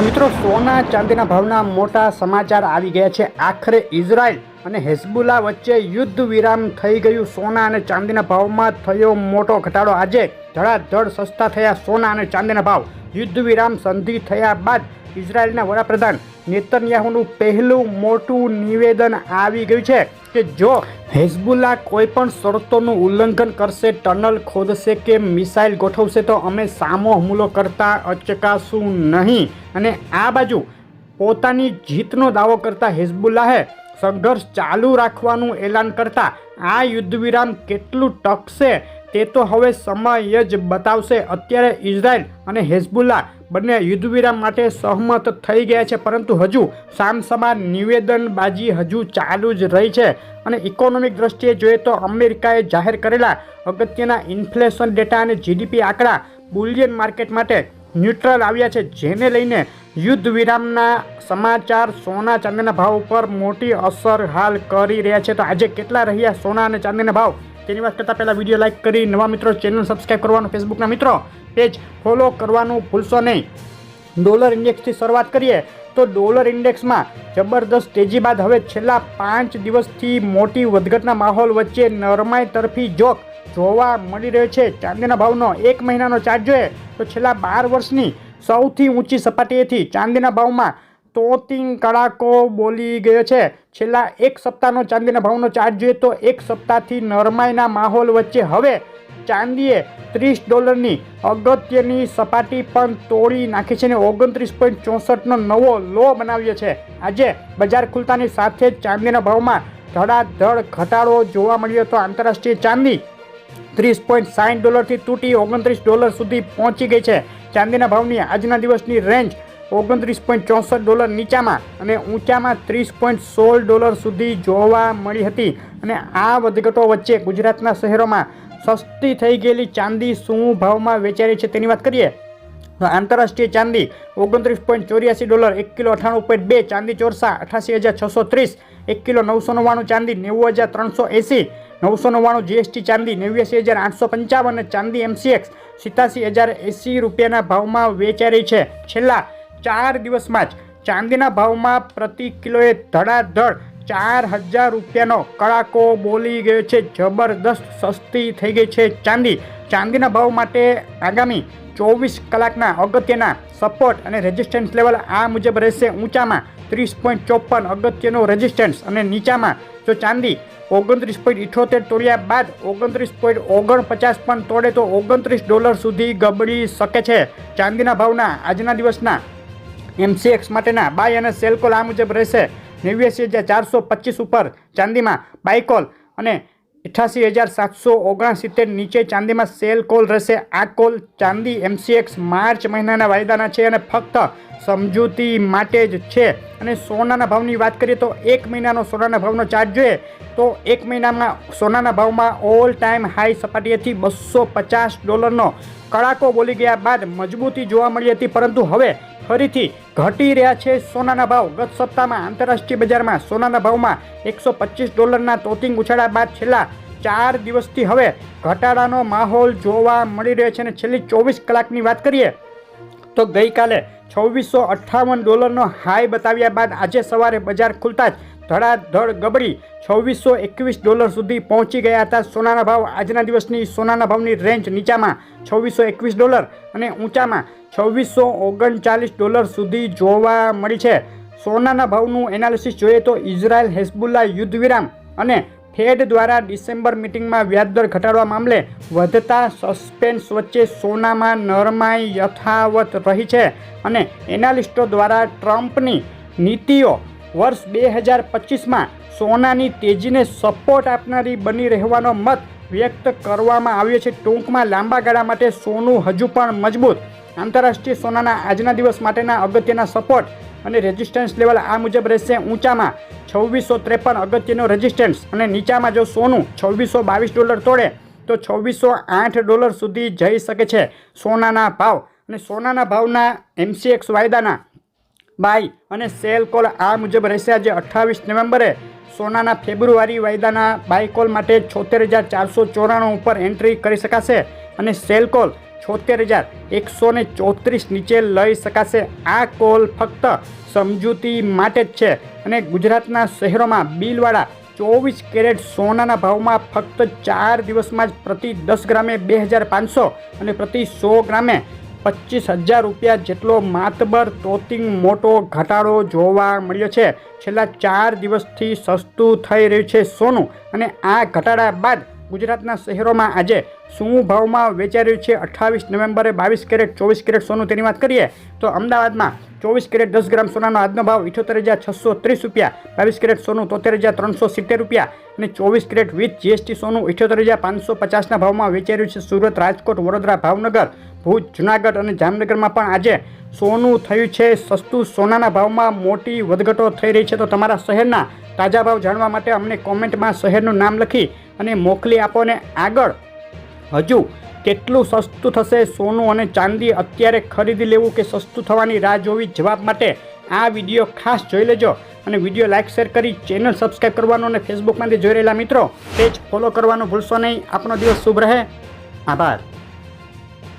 મિત્રો સોના ચાંદીના ભાવના મોટા સમાચાર આવી ગયા છે। આખરે ઇઝરાયલ અને હેઝબુલ્લા વચ્ચે યુદ્ધ વિરામ થઈ ગયું। સોના અને ચાંદીના ભાવમાં થયો મોટો ઘટાડો। આજે ધડાધડ સસ્તા થયા સોના અને ચાંદીના ભાવ। યુદ્ધ વિરામ સંધિ થયા બાદ ઇઝરાયલના વડાપ્રધાન નેતન્યાહુનું પહેલું મોટું નિવેદન આવી ગયું છે કે જો હેઝબુલ્લા કોઈ પણ શરતોનું ઉલ્લંઘન કરશે, ટનલ ખોદશે કે મિસાઇલ ગોઠવશે તો અમે સામો હુમલો કરતા અચકાશું નહીં। અને આ બાજુ પોતાની જીતનો દાવો કરતા હેઝબુલ્લાહે સંઘર્ષ ચાલુ રાખવાનું એલાન કરતા આ યુદ્ધ વિરામ કેટલું ટકશે તે તો હવે સમય જ બતાવશે। અત્યારે ઇઝરાયલ અને હેઝબુલ્લા બંને યુદ્ધ વિરામ માટે સહમત થઈ ગયા છે, પરંતુ હજુ સામસામા નિવેદનબાજી હજુ ચાલુ જ રહી છે। અને ઇકોનોમિક દ્રષ્ટિએ જોઈએ તો અમેરિકાએ જાહેર કરેલા અગત્યના ઇન્ફ્લેશન ડેટા અને જીડીપી આંકડા બુલિયન માર્કેટ માટે ન્યુટ્રલ આવ્યા છે, જેને લઈને યુદ્ધ વિરામના સમાચાર સોના ચાંદીના ભાવ પર મોટી અસર હાલ કરી રહ્યા છે। તો આજે કેટલા રહ્યા સોના અને ચાંદીના ભાવ તેની વાત કરતાં પહેલાં વિડીયો લાઇક કરી નવા મિત્રો ચેનલ સબસ્ક્રાઈબ કરવાનું, ફેસબુકના મિત્રો પેજ ફોલો કરવાનું ભૂલશો નહીં। ડોલર ઇન્ડેક્સથી શરૂઆત કરીએ તો ડોલર ઇન્ડેક્સમાં જબરદસ્ત તેજી બાદ હવે છેલ્લા 5 દિવસથી મોટી વધઘટના માહોલ વચ્ચે નરમાઈ તરફી જોક જોવા મળી રહ્યો છે। ચાંદીના ભાવનો 1 મહિનાનો ચાર્ટ જોઈએ તો છેલ્લા 12 વર્ષની સૌથી ઊંચી સપાટીએથી ચાંદીના ભાવમાં તોતિંગ કડાકો બોલી ગયો છે। છેલ્લા 1 સપ્તાહનો ચાંદીના ભાવનો ચાર્ટ જોઈએ તો 1 સપ્તાહથી નરમાઈના માહોલ વચ્ચે હવે ચાંદીએ $30ની અગત્યની સપાટી પણ તોડી નાખી છે અને 29.64નો નવો લો બનાવ્યો છે। આજે બજાર ખુલતાની સાથે જ ચાંદીના ભાવમાં ધડાધડ ઘટાડો જોવા મળ્યો હતો। આંતરરાષ્ટ્રીય ચાંદી $30.60થી તૂટી $29 સુધી પહોંચી ગઈ છે। ચાંદીના ભાવની આજના દિવસની રેન્જ $29.64 નીચામાં અને ઊંચામાં $30.16 સુધી જોવા મળી હતી। અને આ વધઘટો વચ્ચે ગુજરાતના શહેરોમાં સસ્તી થઈ ગયેલી ચાંદી શું ભાવમાં વેચાઈ રહી છે તેની વાત કરીએ તો આંતરરાષ્ટ્રીય ચાંદી $29.84, 1 કિલો 98.2, ચાંદી ચોરસા 88,630, 1 કિલો 999, ચાંદી 90,380, 999 જીએસટી ચાંદી 89,855 અને ચાંદી MCX 87,080 રૂપિયાના ભાવમાં વેચાઈ રહી છે। છેલ્લા 4 દિવસમાં જ ચાંદીના ભાવમાં પ્રતિ કિલોએ ધડાધડ 4,000 રૂપિયાનો કડાકો બોલી ગયો છે। જબરદસ્ત સસ્તી થઈ ગઈ છે ચાંદી। ચાંદીના ભાવ માટે આગામી 24 કલાકના અગત્યના સપોર્ટ અને રેઝિસ્ટન્સ લેવલ આ મુજબ રહેશે। ઊંચામાં 30.54 અગત્યનો રેઝિસ્ટન્સ અને નીચામાં જો ચાંદી $29.78 તોડ્યા બાદ 29.49 પણ તોડે તો $29 સુધી ગબડી શકે છે। ચાંદીના ભાવના આજના દિવસના MCX માટેના બાય અને સેલ કોલ આ મુજબ રહેશે। 89,425 ઉપર ચાંદીમાં બાય કોલ અને 88,769 નીચે ચાંદીમાં સેલ કોલ રહેશે। આ કોલ ચાંદી MCX માર્ચ મહિનાના વાયદાના છે અને ફક્ત સમજૂતી માટે જ છે। અને સોનાના ભાવની વાત કરીએ તો 1 મહિનાનો સોનાના ભાવનો ચાર્ટ જોઈએ તો 1 મહિનામાં સોનાના ભાવમાં ઓલ ટાઈમ હાઈ સપાટીએથી $250નો કડાકો બોલી ગયા બાદ મજબૂતી જોવા મળી હતી, પરંતુ હવે ફરીથી ઘટી રહ્યા છે સોનાના ભાવ। ગત સપ્તાહમાં આંતરરાષ્ટ્રીય બજારમાં સોનાના ભાવમાં $125ના તોતિંગ ઉછાળ્યા બાદ છેલ્લા 4 દિવસથી હવે ઘટાડાનો માહોલ જોવા મળી રહ્યો છે। અને છેલ્લી 24 કલાકની વાત કરીએ તો ગઈકાલે $2,658નો હાઈ બતાવ્યા બાદ આજે સવારે બજાર ખુલતા જ ધડાધડ ગબડી $2,621 સુધી પહોંચી ગયા હતા। સોનાના ભાવ આજના દિવસની સોનાના ભાવની રેન્જ નીચામાં $2,621 અને ઊંચામાં $2,639 સુધી જોવા મળી છે। સોનાના ભાવનું એનાલિસિસ જોઈએ તો ઇઝરાયલ હેઝબુલ્લા યુદ્ધ વિરામ અને ફેડ દ્વારા ડિસેમ્બર મિટિંગમાં વ્યાજદર ઘટાડવા મામલે વધતા સસ્પેન્સ વચ્ચે સોનામાં નરમાઈ યથાવત રહી છે। અને એનાલિસ્ટો દ્વારા ટ્રમ્પની નીતિઓ વર્ષ 2025માં સોનાની તેજીને સપોર્ટ આપનારી બની રહેવાનો મત વ્યક્ત કરવામાં આવ્યો છે। ટૂંકમાં લાંબા ગાળા માટે સોનું હજુ પણ મજબૂત। આંતરરાષ્ટ્રીય સોનાના આજના દિવસ માટેના અગત્યના સપોર્ટ અને રેઝિસ્ટન્સ લેવલ આ મુજબ રહેશે। ઊંચામાં 2653 અગત્યનો રેઝિસ્ટન્સ અને નીચામાં જો સોનું $2,622 તોડે તો $2,608 સુધી જઈ શકે છે સોનાના ભાવ। અને સોનાના ભાવના MCX વાયદાના બાય અને સેલ કોલ આ મુજબ રહેશે। આજે 28 નવેમ્બરે સોનાના ફેબ્રુઆરી વાયદાના બાય કોલ માટે 76,494 ઉપર એન્ટ્રી કરી શકાશે। અને સેલ કોલ 76,134 નીચે લઈ શકાશે। આ કોલ ફક્ત સમજૂતી માટે જ છે અને ગુજરાતના શહેરોમાં બિલવાળા 24 કેરેટ સોનાના ભાવમાં ફક્ત 4 દિવસમાં જ પ્રતિ 10 ગ્રામે 2,500 અને પ્રતિ 100 ગ્રામે 25,000 રૂપિયા જેટલો માતબર તોતિંગ મોટો ઘટાડો જોવા મળ્યો છે। છેલ્લા 4 દિવસથી સસ્તું થઈ રહ્યું છે સોનું અને આ ઘટાડા બાદ ગુજરાતના શહેરોમાં આજે શું ભાવમાં વેચાઈ રહ્યું છે 28 નવેમ્બરે 22 કેરેટ 24 કેરેટ સોનું તેની વાત કરીએ તો અમદાવાદમાં 24 કેરેટ 10 ગ્રામ સોનાનો આજનો ભાવ 78,630 રૂપિયા, 22 કેરેટ સોનું 73,370 રૂપિયા અને 24 કેરેટ વિથ જીએસટી સોનું 78,550ના ભાવમાં વેચાઈ રહ્યું છે। સુરત, રાજકોટ, વડોદરા, ભાવનગર, ભુજ, જુનાગઢ અને જામનગરમાં પણ આજે સોનું થયું છે સસ્તું। સોનાના ભાવમાં મોટી વધઘટો થઈ રહી છે તો તમારા શહેરના તાજા ભાવ જાણવા માટે અમને કોમેન્ટમાં શહેરનું નામ લખી અને મોકલી આપો ને આગળ હજુ કેટલું સસ્તું થશે સોનું અને ચાંદી અત્યારે ખરીદી લેવું કે સસ્તું થવાની રાહ જોવી? જવાબ માટે આ વિડીયો ખાસ જોઈ લેજો અને વિડીયો લાઇક શેર કરી ચેનલ સબસ્ક્રાઈબ કરવાનું અને ફેસબુકમાંથી જોઈ રહેલા મિત્રો પેજ ફોલો કરવાનું ભૂલશો નહીં। આપનો દિવસ શુભ રહે। આભાર।